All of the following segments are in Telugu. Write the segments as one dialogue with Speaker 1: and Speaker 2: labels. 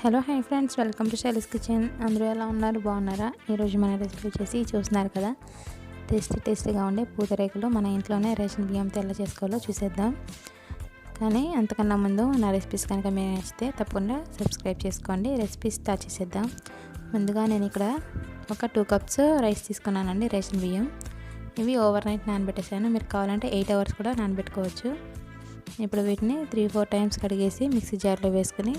Speaker 1: Hello hi friends, welcome to Silas kitchen. అందరూ ఎలా ఉన్నారు? బాగున్నారా? ఈరోజు మన రెసిపీ వచ్చేసి చూస్తున్నారు కదా, టేస్టీగా ఉండే పూతరేకులు మన ఇంట్లోనే రేషన్ బియ్యంతో ఎలా చేసుకోవాలో చూసేద్దాం. కానీ అంతకన్నా ముందు నా రెసిపీస్ కనుక మీరు నచ్చితే తప్పకుండా సబ్స్క్రైబ్ చేసుకోండి. రెసిపీ స్టార్ట్ చేసేద్దాం. ముందుగా నేను ఇక్కడ ఒక 2 కప్స్ రైస్ తీసుకున్నానండి, రేషన్ బియ్యం. ఇవి ఓవర్ నైట్ నానబెట్టేసాను. మీరు కావాలంటే 8 అవర్స్ కూడా నానబెట్టుకోవచ్చు. ఇప్పుడు వీటిని 3-4 టైమ్స్ కడిగేసి మిక్సీ జార్లో వేసుకొని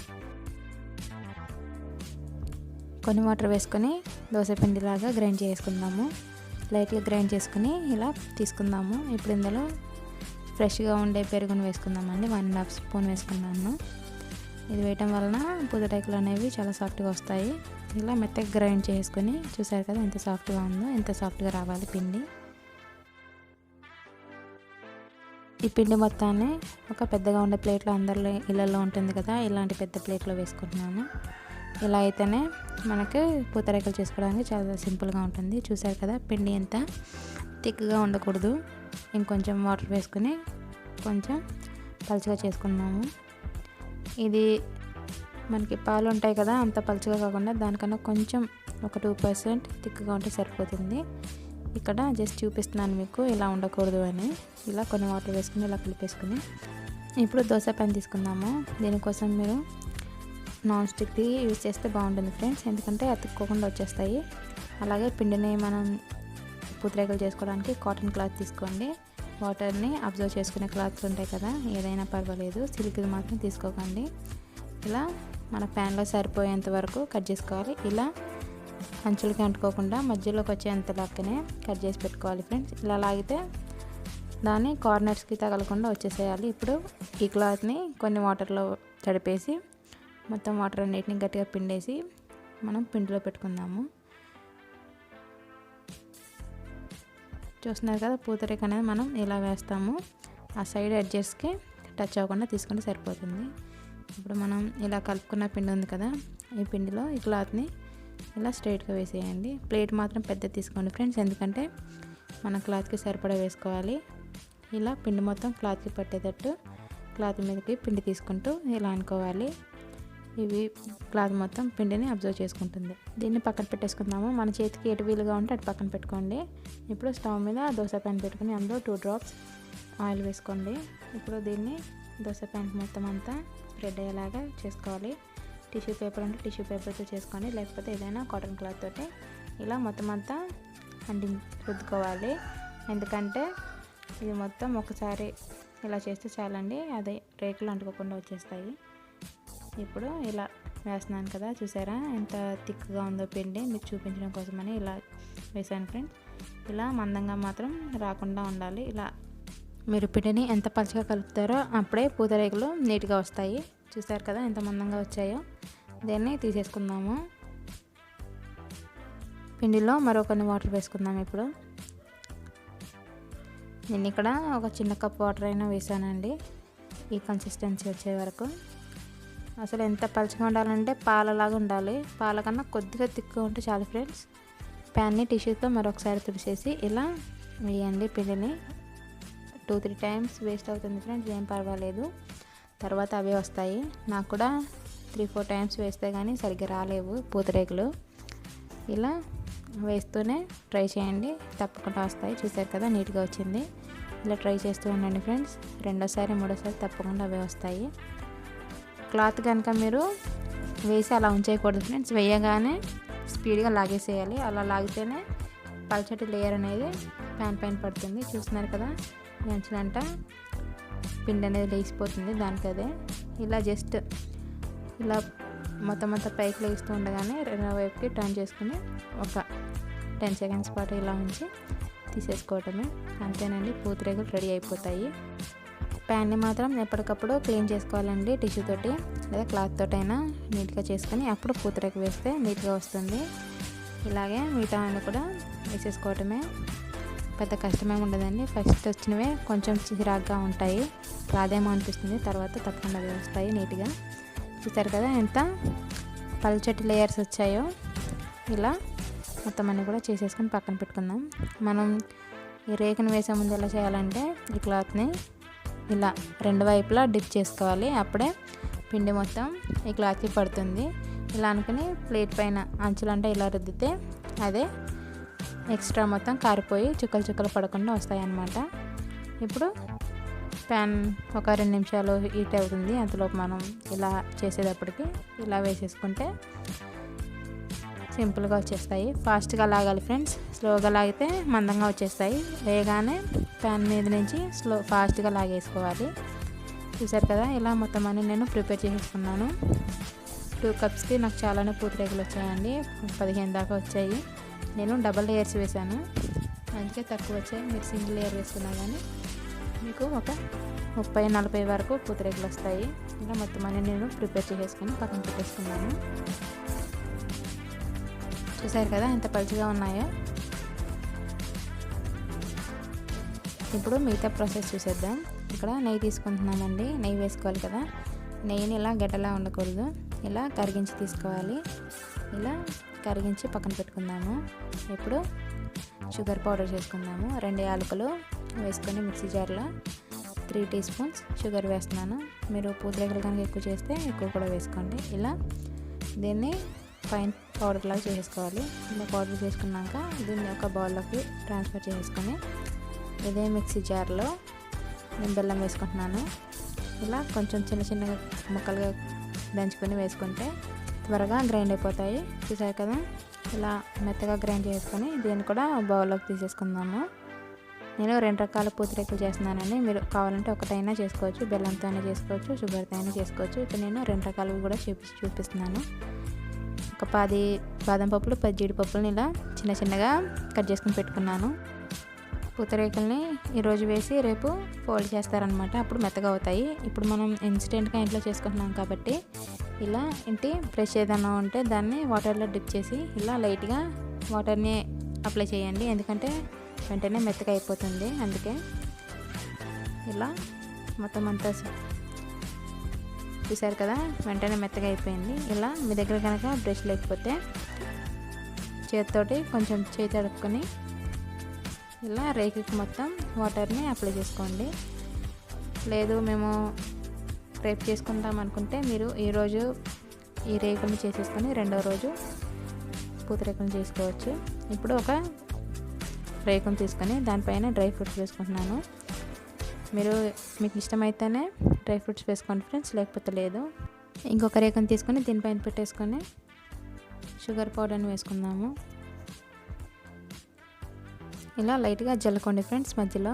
Speaker 1: కొన్ని వాటర్ వేసుకొని దోసపిండిలాగా గ్రైండ్ చేసుకుందాము. లైట్గా గ్రైండ్ చేసుకుని ఇలా తీసుకుందాము. ఇప్పుడు ఇందులో ఫ్రెష్గా ఉండే పెరుగును వేసుకుందామండి. 1.5 స్పూన్ వేసుకున్నాను. ఇది వేయటం వలన పూతరేకులు అనేవి చాలా సాఫ్ట్గా వస్తాయి. ఇలా మెత్తగా గ్రైండ్ చేసుకొని చూసారు కదా ఎంత సాఫ్ట్గా ఉందో. ఎంత సాఫ్ట్గా రావాలి పిండి. ఈ పిండి మొత్తాన్ని ఒక పెద్దగా ఉండే ప్లేట్లో, అందరి ఇళ్ళల్లో ఉంటుంది కదా, ఇలాంటి పెద్ద ప్లేట్లో వేసుకుంటున్నాను. ఇలా అయితేనే మనకి పూతరేకులు చేసుకోవడానికి చాలా సింపుల్గా ఉంటుంది. చూసారు కదా పిండి ఎంత థిక్గా ఉండకూడదు. ఇంకొంచెం వాటర్ వేసుకుని కొంచెం పలుచగా చేసుకున్నాము. ఇది మనకి పాలు ఉంటాయి కదా, అంత పలుచగా కాకుండా దానికన్నా కొంచెం ఒక 2% థిక్గా ఉంటే సరిపోతుంది. ఇక్కడ జస్ట్ చూపిస్తున్నాను మీకు ఇలా ఉండకూడదు అని. ఇలా కొన్ని వాటర్ వేసుకుని ఇలా కలిపేసుకుని ఇప్పుడు దోశ ప్యాన్ తీసుకుందాము. దీనికోసం మీరు నాన్ స్టిక్ది యూజ్ చేస్తే బాగుంటుంది ఫ్రెండ్స్, ఎందుకంటే అతుక్కోకుండా వచ్చేస్తాయి. అలాగే పిండిని మనం పూతరేకులు చేసుకోవడానికి కాటన్ క్లాత్ తీసుకోండి. వాటర్ని అబ్జర్వ్ చేసుకునే క్లాత్స్ ఉంటాయి కదా, ఏదైనా పర్వాలేదు, సిల్క్ది మాత్రం తీసుకోకండి. ఇలా మన ప్యాన్లో సరిపోయేంత వరకు కట్ చేసుకోవాలి. ఇలా అంచులకి అంటుకోకుండా మధ్యలోకి వచ్చేంత లాగానే కట్ చేసి పెట్టుకోవాలి ఫ్రెండ్స్. ఇలా లాగితే దాన్ని కార్నర్స్కి తగలకుండా వచ్చేసేయాలి. ఇప్పుడు ఈ క్లాత్ని కొన్ని వాటర్లో తడిపేసి మొత్తం వాటర్ అన్నిటిని గట్టిగా పిండేసి మనం పిండిలో పెట్టుకుందాము. చూస్తున్నారు కదా పూతరేకు అనేది మనం ఇలా వేస్తాము. ఆ సైడ్ ఎడ్జెస్కి టచ్ అవ్వకుండా తీసుకుంటే సరిపోతుంది. ఇప్పుడు మనం ఇలా కలుపుకున్న పిండి ఉంది కదా, ఈ పిండిలో ఈ క్లాత్ని ఇలా స్ట్రైట్గా వేసేయండి. ప్లేట్ మాత్రం పెద్ద తీసుకోండి ఫ్రెండ్స్, ఎందుకంటే మన క్లాత్కి సరిపడా వేసుకోవాలి. ఇలా పిండి మొత్తం క్లాత్కి పట్టేటట్టు క్లాత్ మీదకి పిండి తీసుకుంటూ ఇలా అనుకోవాలి. ఇవి క్లాత్ మొత్తం పిండిని అబ్జర్వ్ చేసుకుంటుంది. దీన్ని పక్కన పెట్టేసుకుందాము. మన చేతికి ఎటు వీలుగా ఉంటే అటు పక్కన పెట్టుకోండి. ఇప్పుడు స్టవ్ మీద దోశ ప్యాన్ పెట్టుకుని అందులో 2 drops ఆయిల్ వేసుకోండి. ఇప్పుడు దీన్ని దోశ ప్యాన్ మొత్తం అంతా స్ప్రెడ్ అయ్యేలాగా చేసుకోవాలి. టిష్యూ పేపర్ అంటే టిష్యూ పేపర్తో చేసుకోండి, లేకపోతే ఏదైనా కాటన్ క్లాత్ తోటి ఇలా మొత్తం అంతా రుద్దుకోవాలి. ఎందుకంటే ఇది మొత్తం ఒకసారి ఇలా చేస్తే చాలండి, అదే రేకులు అంటుకోకుండా వచ్చేస్తాయి. ఇప్పుడు ఇలా వేస్తున్నాను కదా, చూసారా ఎంత థిక్గా ఉందో పిండి, మీకు చూపించడం కోసమని ఇలా వేసాను ఫ్రెండ్స్. ఇలా మందంగా మాత్రం రాకుండా ఉండాలి. ఇలా మీరు పిండిని ఎంత పలుచగా కలుపుతారో అప్పుడే పూతరేకులు నీట్గా వస్తాయి. చూసారు కదా ఎంత మందంగా వచ్చాయో. దీన్ని తీసేసుకుందాము. పిండిలో మరో కొన్ని వాటర్ వేసుకుందాం. ఇప్పుడు నేను ఇక్కడ ఒక చిన్న కప్ వాటర్ అయినా వేసానండి, ఈ కన్సిస్టెన్సీ వచ్చే వరకు. అసలు ఎంత పలుచగా ఉండాలంటే పాలలాగా ఉండాలి. పాల కన్నా కొద్దిగా తిక్కుగా ఉంటే చాలు ఫ్రెండ్స్. ప్యాన్ని టిష్యూతో మరొకసారి తుడిచేసి ఇలా వేయండి. పిండిని 2-3 టైమ్స్ వేస్ట్ అవుతుంది ఫ్రెండ్స్, ఏం పర్వాలేదు, తర్వాత అవే వస్తాయి. నాకు కూడా 3-4 టైమ్స్ వేస్తే కానీ సరిగ్గా రాలేవు పూతరేకులు. ఇలా వేస్తూనే ట్రై చేయండి, తప్పకుండా వస్తాయి. చూసారు కదా నీట్గా వచ్చింది. ఇలా ట్రై చేస్తూ ఉండండి ఫ్రెండ్స్. రెండోసారి మూడోసారి తప్పకుండా అవే వస్తాయి. క్లాత్ కనుక మీరు వేసి అలా ఉంచేయకూడదు ఫ్రెండ్స్, వేయగానే స్పీడ్గా లాగేసేయాలి. అలా లాగితేనే పల్చటి లేయర్ అనేది ప్యాన్ పైన పడుతుంది. చూస్తున్నారు కదా ఈ అంచులంట పిండి అనేది లేచిపోతుంది దానికి అదే. ఇలా జస్ట్ ఇలా మొత్తం పైకి లేస్తూ ఉండగానే రెండో వైపుకి టర్న్ చేసుకుని ఒక 10 seconds పాటు ఇలా ఉంచి తీసేసుకోవటమే. అంతేనండి, పూతరేకులు రెడీ అయిపోతాయి. ప్యాన్ని మాత్రం ఎప్పటికప్పుడు క్లీన్ చేసుకోవాలండి, టిష్యూ తోటి లేదా క్లాత్ తోటైనా నీట్గా చేసుకొని అప్పుడు పూతరేకు వేస్తే నీట్గా వస్తుంది. ఇలాగే మిగతా అన్ని కూడా వేసేసుకోవటమే, పెద్ద కష్టమేమి ఉండదండి. ఫస్ట్ వచ్చినవే కొంచెం చిరాగ్గా ఉంటాయి, రాదేమో అనిపిస్తుంది, తర్వాత తప్పకుండా వస్తాయి నీట్గా. చూసారు కదా ఎంత పల్చటి లేయర్స్ వచ్చాయో. ఇలా మొత్తం అన్నీ కూడా చేసేసుకొని పక్కన పెట్టుకుందాం. మనం ఈ రేకును వేసే ముందు ఎలా చేయాలంటే ఈ క్లాత్ని ఇలా 2 వైపులా డిప్ చేసుకోవాలి, అప్పుడే పిండి మొత్తం ఈ క్లాత్కి పడుతుంది. ఇలా అనుకుని ప్లేట్ పైన అంచులు అంటే ఇలా రుద్దితే అదే ఎక్స్ట్రా మొత్తం కారిపోయి చుక్కలు చుక్కలు పడకుండా వస్తాయి అన్నమాట. ఇప్పుడు ప్యాన్ ఒక 2 నిమిషాలు హీట్ అవుతుంది. అంతలోపు మనం ఇలా చేసేటప్పటికి ఇలా వేసేసుకుంటే సింపుల్గా వచ్చేస్తాయి. ఫాస్ట్గా లాగాలి ఫ్రెండ్స్, స్లోగా లాగితే మందంగా వచ్చేస్తాయి. వేగానే ప్యాన్ మీద నుంచి ఫాస్ట్గా లాగేసుకోవాలి. చూసారు కదా, ఇలా మొత్తం అన్ని నేను ప్రిపేర్ చేసుకున్నాను. 2 కప్స్కి నాకు చాలానే పూతరేకులు వచ్చాయండి. 15 దాకా వచ్చాయి. నేను డబల్ లేయర్స్ వేసాను, అందుకే తక్కువ వచ్చాయి. మీరు సింగిల్ లేయర్ వేసుకున్నా కానీ మీకు ఒక 30-40 వరకు పూతరేకులు వస్తాయి. ఇలా మొత్తం అన్ని నేను ప్రిపేర్ చేసుకొని పక్కన పెట్టేసుకున్నాను. చూసారు కదా ఎంత పలుచగా ఉన్నాయో. ఇప్పుడు మిగతా ప్రాసెస్ చూసేద్దాం. ఇక్కడ నెయ్యి తీసుకుంటున్నామండి. నెయ్యి వేసుకోవాలి కదా. నెయ్యిని ఇలా గడ్డలా ఉండకూడదు, ఇలా కరిగించి తీసుకోవాలి. ఇలా కరిగించి పక్కన పెట్టుకుందాము. ఇప్పుడు షుగర్ పౌడర్ చేసుకుందాము. 2 యాలకులు వేసుకొని మిక్సీ జార్లో 3 టీ స్పూన్స్ షుగర్ వేస్తున్నాను. మీరు పూతరేకులు కనుక ఎక్కువ చేస్తే ఎక్కువ కూడా వేసుకోండి. ఇలా దీన్ని ఫైన్ పౌడర్ లాగా చేసుకోవాలి. ఇలా పౌడర్ చేసుకున్నాక దీన్ని ఒక బౌల్లోకి ట్రాన్స్ఫర్ చేసుకొని ఇదే మిక్సీ జార్లో నేను బెల్లం వేసుకుంటున్నాను. ఇలా కొంచెం చిన్న చిన్నగా ముక్కలుగా దంచుకొని వేసుకుంటే త్వరగా గ్రైండ్ అయిపోతాయి. చూసారు కదా, ఇలా మెత్తగా గ్రైండ్ చేసుకొని దీన్ని కూడా బౌల్లోకి తీసేసుకుందాము. నేను 2 రకాల పూతరేకులు చేస్తున్నానండి. మీరు కావాలంటే ఒకటైనా చేసుకోవచ్చు, బెల్లంతో అయినా చేసుకోవచ్చు, షుగర్తో అయినా చేసుకోవచ్చు. ఇప్పుడు నేను 2 రకాలు కూడా చూపిస్తున్నాను. ఒక 10 బాదం పప్పులు, 10 జీడిపప్పులను ఇలా చిన్న చిన్నగా కట్ చేసుకుని పెట్టుకున్నాను. పూతరేకుల్ని ఈరోజు వేసి రేపు ఫోల్డ్ చేస్తారనమాట, అప్పుడు మెత్తగా అవుతాయి. ఇప్పుడు మనం ఇన్స్టెంట్గా ఇంట్లో చేసుకుంటున్నాం కాబట్టి ఇలా ఇంటి బ్రష్ ఏదైనా ఉంటే దాన్ని వాటర్లో డిప్ చేసి ఇలా లైట్గా వాటర్ని అప్లై చేయండి, ఎందుకంటే వెంటనే మెత్తగా అయిపోతుంది. అందుకే ఇలా మొత్తం అంతా చూసారు కదా, వెంటనే మెత్తగా అయిపోయింది. ఇలా మీ దగ్గర కనుక బ్రష్ లేకపోతే చేతితోటి కొంచెం చేతి అడుక్కొని ఇలా రేకుకి మొత్తం వాటర్ని అప్లై చేసుకోండి. లేదు మేము రేపు చేసుకుంటాం అనుకుంటే మీరు ఈరోజు ఈ రేకుని చేసేసుకొని రెండో రోజు పూతరేకుని చేసుకోవచ్చు. ఇప్పుడు ఒక రేకుని తీసుకొని దానిపైన డ్రై ఫ్రూట్స్ వేసుకుంటున్నాను. మీకు ఇష్టమైతేనే డ్రై ఫ్రూట్స్ వేసుకోండి ఫ్రెండ్స్, లేకపోతే లేదు. ఇంకొక రేకుని తీసుకొని దీనిపైన పెట్టేసుకొని షుగర్ పౌడర్ని వేసుకుందాము. ఇలా లైట్గా జల్లుకోండి ఫ్రెండ్స్, మధ్యలో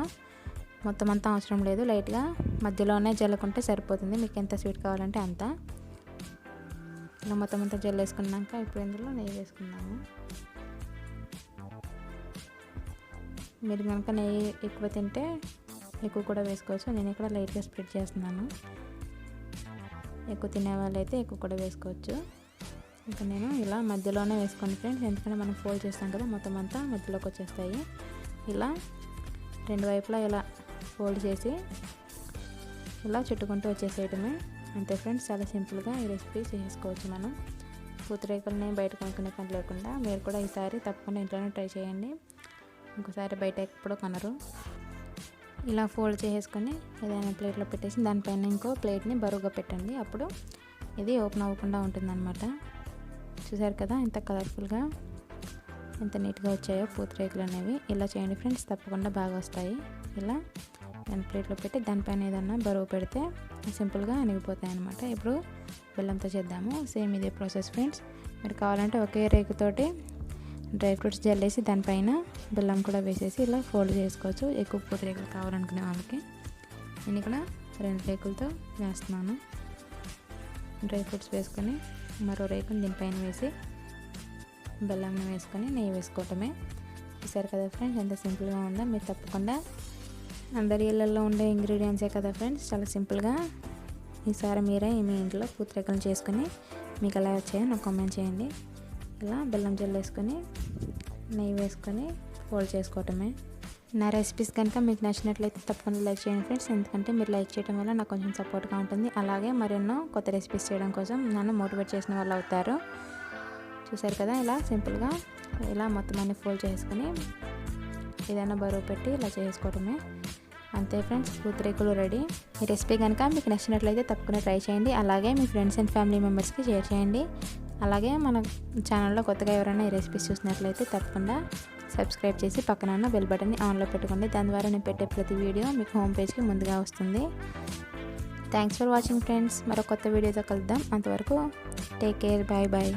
Speaker 1: మొత్తం అంతా అవసరం లేదు, లైట్గా మధ్యలోనే జల్లుకుంటే సరిపోతుంది. మీకు ఎంత స్వీట్ కావాలంటే అంత. ఇలా మొత్తం అంతా జల్లేసుకున్నాక ఇప్పుడు ఇందులో నెయ్యి వేసుకుందాము. మీరు కనుక నెయ్యి ఎక్కువ తింటే ఎక్కువ కూడా వేసుకోవచ్చు. నేను ఇక్కడ లైట్గా స్ప్రెడ్ చేస్తున్నాను. ఎక్కువ తినే వాళ్ళైతే ఎక్కువ కూడా వేసుకోవచ్చు. ఇంకా నేను ఇలా మధ్యలోనే వేసుకోండి ఫ్రెండ్స్, ఎందుకంటే మనం ఫోల్డ్ చేస్తాం కదా, మొత్తం అంతా మధ్యలోకి వచ్చేస్తాయి. ఇలా 2 వైపులా ఇలా ఫోల్డ్ చేసి ఇలా చుట్టుకుంటూ వచ్చేసేయటమే. అంతే ఫ్రెండ్స్, చాలా సింపుల్గా ఈ రెసిపీ చేసుకోవచ్చు మనం. పూతరేకులని బయట కొనుక్కునే పని లేకుండా మీరు కూడా ఈసారి తప్పకుండా ఇంట్లోనే ట్రై చేయండి. ఇంకోసారి బయట ఎప్పుడు కొనరు. ఇలా ఫోల్డ్ చేసుకొని ఏదైనా ప్లేట్లో పెట్టేసి దానిపైన ఇంకో ప్లేట్ని బరువుగా పెట్టండి, అప్పుడు ఇది ఓపెన్ అవ్వకుండా ఉంటుందన్నమాట. చూసారు కదా ఎంత కలర్ఫుల్గా ఎంత నీట్గా వచ్చాయో పూతరేకులు అనేవి. ఇలా చేయండి ఫ్రెండ్స్, తప్పకుండా బాగా వస్తాయి. ఇలా నేను ప్లేట్లో పెట్టి దానిపైన ఏదన్నా బరువు పెడితే సింపుల్గా అణిగిపోతాయి అన్నమాట. ఇప్పుడు బెల్లంతో చేద్దాము. సేమ్ ఇదే ప్రాసెస్ ఫ్రెండ్స్. మీరు కావాలంటే ఒకే రేకుతోటి డ్రై ఫ్రూట్స్ జల్లేసి దానిపైన బెల్లం కూడా వేసేసి ఇలా ఫోల్డ్ చేసుకోవచ్చు, ఎక్కువ పూతరేకులు కావాలనుకునే వాళ్ళకి. నేను ఇక్కడ 2 రేకులతో వేస్తున్నాను. డ్రై ఫ్రూట్స్ వేసుకొని మరో రేకుని దీనిపైన వేసి బెల్లంని వేసుకొని నెయ్యి వేసుకోవటమే. చూసారు కదా ఫ్రెండ్స్ ఎంత సింపుల్గా ఉందో. మీరు తప్పకుండా అందరి ఇళ్ళల్లో ఉండే ఇంగ్రీడియంట్సే కదా ఫ్రెండ్స్, చాలా సింపుల్గా ఈసారి మీరే మీ ఇంట్లో పూతరేకులు చేసుకొని మీకు ఎలా వచ్చాయో నాకు కామెంట్ చేయండి. ఇలా బెల్లం జల్లేసుకొని నెయ్యి వేసుకొని ఫోల్డ్ చేసుకోవటమే. నా రెసిపీస్ కనుక మీకు నచ్చినట్లయితే తప్పకుండా లైక్ చేయండి ఫ్రెండ్స్, ఎందుకంటే మీరు లైక్ చేయడం వల్ల నాకు కొంచెం సపోర్ట్గా ఉంటుంది. అలాగే మరెన్నో కొత్త రెసిపీస్ చేయడం కోసం నన్ను మోటివేట్ చేసిన వాళ్ళు అవుతారు. చూసారు కదా, ఇలా సింపుల్గా ఇలా మొత్తం అన్ని ఫోల్డ్ చేసుకొని ఏదైనా బరువు పెట్టి ఇలా చేసుకోవటమే. అంతే ఫ్రెండ్స్, పూతరేకులు రెడీ. ఈ రెసిపీ కనుక మీకు నచ్చినట్లయితే తప్పకుండా ట్రై చేయండి. అలాగే మీ ఫ్రెండ్స్ అండ్ ఫ్యామిలీ మెంబర్స్కి షేర్ చేయండి. అలాగే మన ఛానల్లో కొత్తగా ఎవరైనా ఈ రెసిపీస్ చూసినట్లయితే తప్పకుండా సబ్స్క్రైబ్ చేసి పక్కన ఉన్న బెల్ బటన్ని ఆన్లో పెట్టుకోండి. దాని ద్వారా నేను పెట్టే ప్రతి వీడియో మీకు హోమ్ పేజ్కి ముందుగా వస్తుంది. Thanks for watching friends. మరో కొత్త వీడియోతో కలుద్దాం. అంతవరకు టేక్ కేర్. Bye bye.